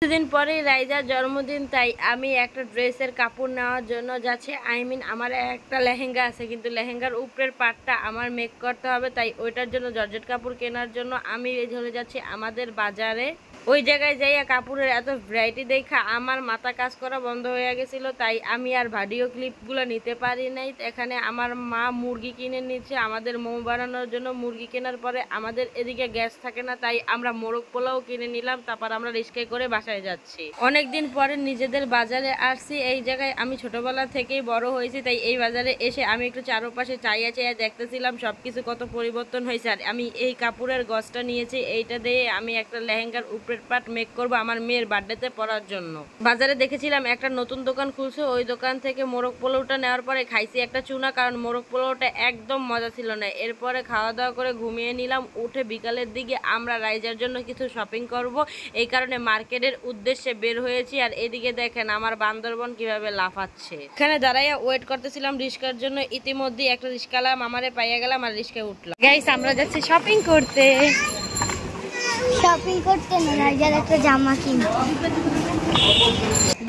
কিছুদিন পরেই রাইজার জন্মদিন, তাই আমি একটা ড্রেসের কাপড় নেওয়ার জন্য যাচ্ছি। আমার একটা লেহেঙ্গা আছে, কিন্তু লেহেঙ্গার উপরের পার্টটা আমার মেক করতে হবে, তাই ওইটার জন্য জর্জেট কাপড় কেনার জন্য আমি চলে যাচ্ছি আমাদের বাজারে। ওই জায়গায় যাইয়া কাপড়ের এত ভ্যারাইটি দেখা আমার মাথা কাজ করা বন্ধ হয়ে গেছিল, তাই আমি আর ভিডিও ক্লিপগুলো নিতে পারি নাই। এখানে আমার মা মুরগি কিনে নিচ্ছে আমাদের মোমো বানানোর জন্য। মুরগি কেনার পরে আমাদের এদিকে গ্যাস থাকে না, তাই আমরা মোরগ পোলাও কিনে নিলাম। তারপর আমরা রিস্কায় করে বাসায় যাচ্ছি। অনেকদিন পরে নিজেদের বাজারে আসছি। এই জায়গায় আমি ছোটবেলা থেকেই বড় হয়েছি, তাই এই বাজারে এসে আমি একটু চারপাশে চাইয়া চাইয়া দেখতেছিলাম সবকিছু কত পরিবর্তন হয়েছে। আর আমি এই কাপড়ের গজটা নিয়েছি, এইটা দিয়ে আমি একটা লেহেঙ্গার উপরে পার্ট মেক করব আমার মেয়ের বার্থডেতে পরার জন্য। বাজারে দেখেছিলাম একটা নতুন দোকান খুলছে, ওই দোকান থেকে মোরগ পোলাওটা নেওয়ার পরে খাইছি একটা চুনা, কারণ মোরগ পোলাওটা একদম মজা ছিল না। এরপরে খাওয়া দাওয়া করে ঘুমিয়ে নিলাম। উঠে বিকালের দিকে আমরা রাইজার জন্য কিছু শপিং করব, এই কারণে মার্কেটের উদ্দেশ্যে বের হয়েছি। আর এদিকে দেখেন আমার বান্দরবন কিভাবে লাফাচ্ছে। এখানে দাঁড়াইয়া ওয়েট করতেছিলাম রিস্কার জন্য। ইতিমধ্যে একটা রিস্কালাম, আমারে পাইয়া গেলাম আর রিস্কায় উঠলাম। গাইস, আমরা যাচ্ছি শপিং করতে। শপিং করতে না, রাইজার একটা জামা কিনতে।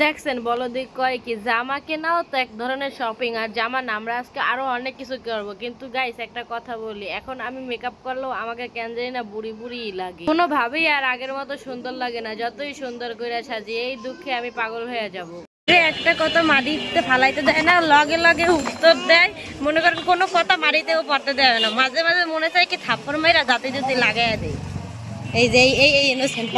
দেখছেন বলদি কয় কি, জামা কেনাও তো এক ধরনের শপিং। আর জামা না, আমরা আজকে আরো অনেক কিছু করবো। কিন্তু গাইস একটা কথা বলি, এখন আমি মেকআপ করলেও আমাকে কেন জানি না বুড়ি বুড়ি লাগে, কোনোভাবেই আর আগের মতো সুন্দর লাগে না। যতই সুন্দর করে সাজি, এই দুঃখে আমি পাগল হয়ে যাব। একটা কথা মাটিতে ফালাইতে দেয় না, লগে লগে উত্তর দেয়। মনে করেন কোনো কথা মাটিতেও পড়তে দেয় না। মাঝে মাঝে মনে চায় কি থাপ্পড় মেয়েরা জাতি জাতি লাগাই দেয়। এই যে এই ইনোসেন্ট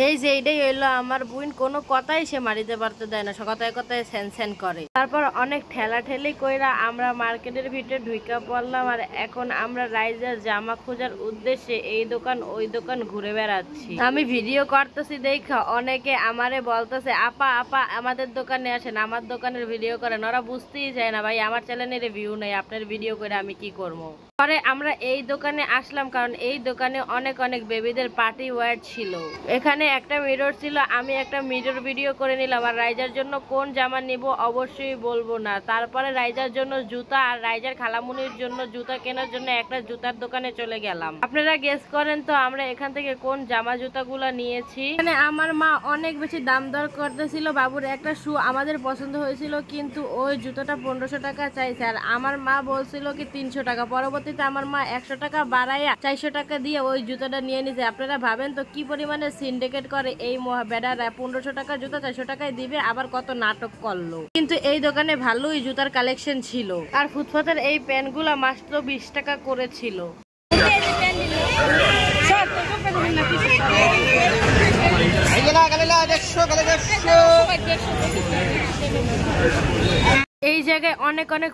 এই যে এইটাই হইলো আমার বোন, কোনো কথাই সে মারিতে পারতে দেয় না, কথায় কথায় স্যান করে। তারপর অনেক ঠেলা ঠেলি কইরা আমরা মার্কেটের ভিতরে ঢুইকা পড়লাম। আর এখন আমরা রাইজার জামা খোঁজার উদ্দেশ্যে এই দোকান ওই দোকান ঘুরে বেড়াচ্ছি। আমি ভিডিও করতেছি দেখা অনেকে আমারে বলতেছে, আপা আপা আমাদের দোকানে আসেন, আমার দোকানের ভিডিও করেন। ওরা বুঝতেই চায় না, ভাই আমার চ্যানেলের রিভিউ নেই, আপনার ভিডিও করে আমি কি করবো। পরে আমরা এই দোকানে আসলাম, কারণ এই দোকানে অনেক অনেক বেবিদের পার্টি ওয়্যার ছিল। এখানে একটা মিরর ছিল, আমি একটা মিরর ভিডিও করে নিলাম। আর রাইজার জন্য কোন জামা নিব অবশ্যই বলবো না। তারপরে রাইজার জন্য জুতা আর রাইজার খালামুনির জন্য জুতা কেনার জন্য একটা জুতার দোকানে চলে গেলাম। আপনারা গেস করেন তো আমরা এখান থেকে কোন জামা জুতাগুলো নিয়েছি। এখানে আমার মা অনেক বেশি দাম দর করতেছিল। বাবুর একটা শু আমাদের পছন্দ হয়েছিল, কিন্তু ওই জুতোটা 1500 টাকা চাইছে। আর আমার মা বলছিল কি 300 টাকা। পরবর্তীতে আমার মা 100 টাকা বাড়াইয়া 400 টাকা দিয়ে ওই জুতোটা নিয়ে নিছে। আপনারা ভাবেন তো কি পরিমাণে সিন্ডিকেট করে এই বেডারা। 1500 টাকা জুতা 400 টাকায় দিবে, আবার কত নাটক করলো। কিন্তু এই দোকানে ভালোই জুতার কালেকশন ছিল। আর ফুটপাতের এই প্যান্টগুলা মাত্র 20 টাকা করেছিল। এই জায়গায় অনেক অনেক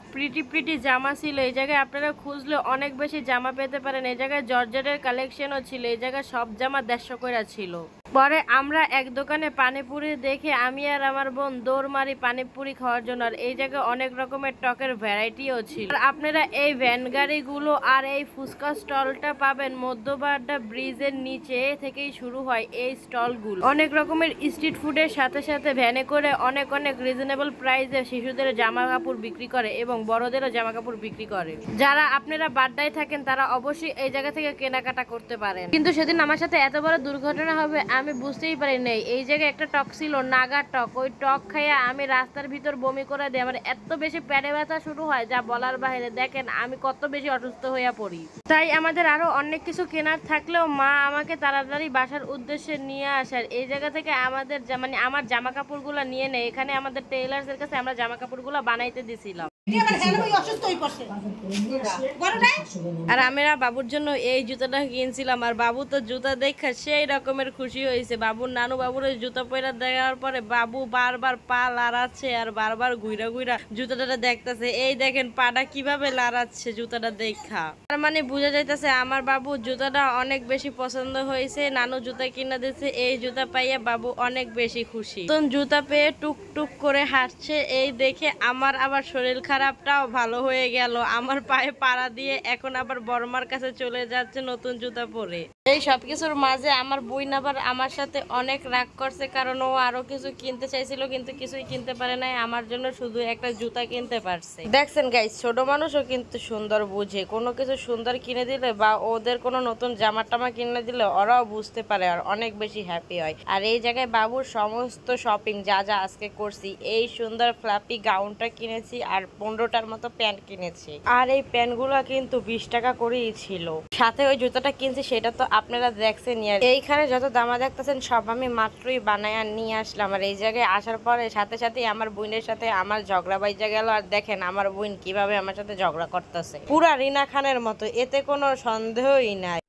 প্রিটি জামা ছিল। এই জায়গায় আপনারা খুঁজলে অনেক বেশি জামা পেতে পারেন। এই জায়গায় জর্জেটের কালেকশনও ছিল। এই জায়গায় সব জামা 150 করে ছিল। পরে আমরা এক দোকানে পানিপুরি দেখে আমি আর আমার বোন দৌড় মারি পানিপুরি খাওয়ার জন্য। আর এই জায়গায় অনেক রকমের টকের ভ্যারাইটিও ছিল। আর আপনারা এই ভ্যান গাড়িগুলো আর এই ফুচকা স্টলটা পাবেন মধ্যবাড্ডা ব্রিজের নিচে থেকেই শুরু হয় এই স্টলগুলো। অনেক রকমের স্ট্রিট ফুডের সাথে সাথে ভ্যানে করে অনেক অনেক রিজনেবল প্রাইসে শিশুদের জামা কাপড় বিক্রি করে এবং বড়দেরও জামা কাপড় বিক্রি করে। যারা আপনারা বাড্ডায় থাকেন তারা অবশ্যই এই জায়গা থেকে কেনাকাটা করতে পারেন। কিন্তু সেদিন আমার সাথে এত বড় দুর্ঘটনা হবে আমি বুঝতেই পারি নাই। এই জায়গায় একটা টক ছিল, নাগা টক। ওই টক খাইয়া আমি রাস্তার ভিতর বমি করে দিই। আমার এত বেশি পেটে ব্যথা শুরু হয় যা বলার বাইরে। দেখেন আমি কত বেশি অসুস্থ হইয়া পড়ি। তাই আমাদের আরো অনেক কিছু কেনার থাকলেও মা আমাকে তাড়াতাড়ি বাসার উদ্দেশ্যে নিয়ে আসার এই জায়গা থেকে আমাদের মানে আমার জামা কাপড়গুলো নিয়ে নেয়। এখানে আমাদের টেইলার্সের কাছে আমরা জামা কাপড়গুলো বানাইতে দিছিলাম। আর আমরা বাবুর জন্য এই জুতাটা কিনছিলাম। আর বাবু তো জুতা দেখা সেই রকমের খুশি হয়েছে। বাবুর নানু বাবুর ওই জুতা পয়রা দেখার পরে বাবু বারবার পা লাড়াচ্ছে আর বারবার ঘুরা ঘুরা জুতাটা দেখতেছে। এই দেখেন পাটা কিভাবে লাড়াচ্ছে জুতাটা দেখা। তার মানে বোঝা যাইতেছে আমার বাবু জুতাটা অনেক বেশি পছন্দ হয়েছে। নানু জুতা কিনা দিচ্ছে, এই জুতা পাইয়া বাবু অনেক বেশি খুশি। নতুন জুতা পেয়ে টুক টুক করে হাঁটছে। এই দেখে আমার আবার শরীর খারাপটাও ভালো হয়ে গেল। আমার পায়ে পাড়া দিয়ে এখন আবার বড়মার কাছে চলে যাচ্ছে নতুন জুতা পরে। এই সবকিছুর মাঝে আমার বোন আবার আমার সাথে অনেক রাগ করছে, কারণ ও আরো কিছু কিনতে চাইছিল কিন্তু কিছুই কিনতে পারে নাই, আমার জন্য শুধু একটা জুতা কিনতে পারছে। দেখছেন গাইস, ছোট মানুষও কিন্তু সুন্দর বুঝে, কোনো কিছু সুন্দর কিনে দিলে বা ওদের কোনো নতুন জামা টামা কিনে দিলে ওরাও বুঝতে পারে আর অনেক বেশি হ্যাপি হয়। আর এই জায়গায় বাবুর সমস্ত শপিং যা যা আজকে করছি, এই সুন্দর ফ্লাপি গাউনটা কিনেছি আর 15টার মতো প্যান্ট কিনেছি। আর এই প্যান্টগুলো কিন্তু 20 টাকা করেই ছিল। সাথে ওই জুতাটা কিনছি সেটা তো আপনারা দেখছেন। এইখানে যত দামা দেখতেছেন সব আমি মাত্রই বানায়া নিয়ে আসলাম। আর এই জায়গায় আসার পরে সাথে সাথে আমার বোনের সাথে আমার ঝগড়া বাইজা গেল। আর দেখেন আমার বোন কিভাবে আমার সাথে ঝগড়া করতেছে, পুরা রিনা খানের মতো, এতে কোনো সন্দেহই নাই।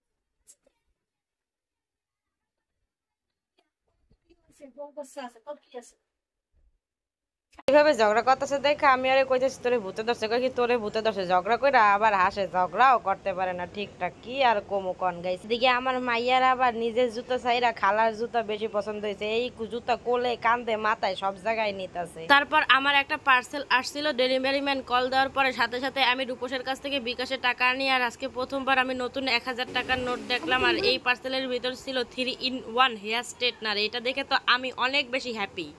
এইভাবে ঝগড়া করতেছে দেখে আমি আরে কইতেছি তোরে ভূতে ধরছে, কই কি তোরে ভূতে ধরছে, ঝগড়া কইরা আবার হাসে, ঝগড়াও করতে পারে না ঠিকঠাক, কি আর কমু কন গাইস। দিকে আমার মাইয়ার আবার নিজের জুতা চাইরা খালার জুতা বেশি পছন্দ হয়েছে, এই জুতা কোলে কান্দে মাথায় সব জায়গায় নিতেছে। তারপর আমার একটা পার্সেল আসছিল, ডেলিভারি ম্যান কল দেওয়ার পরে সাথে সাথে আমি রূপসের কাছ থেকে বিকাশে টাকা আনি। আর আজকে প্রথমবার আমি নতুন 1000 টাকার নোট দেখলাম। আর এই পার্সেলের ভিতর ছিল 3 in 1 হেয়ার স্ট্রেটনার, এটা দেখে তো আমি অনেক বেশি হ্যাপি।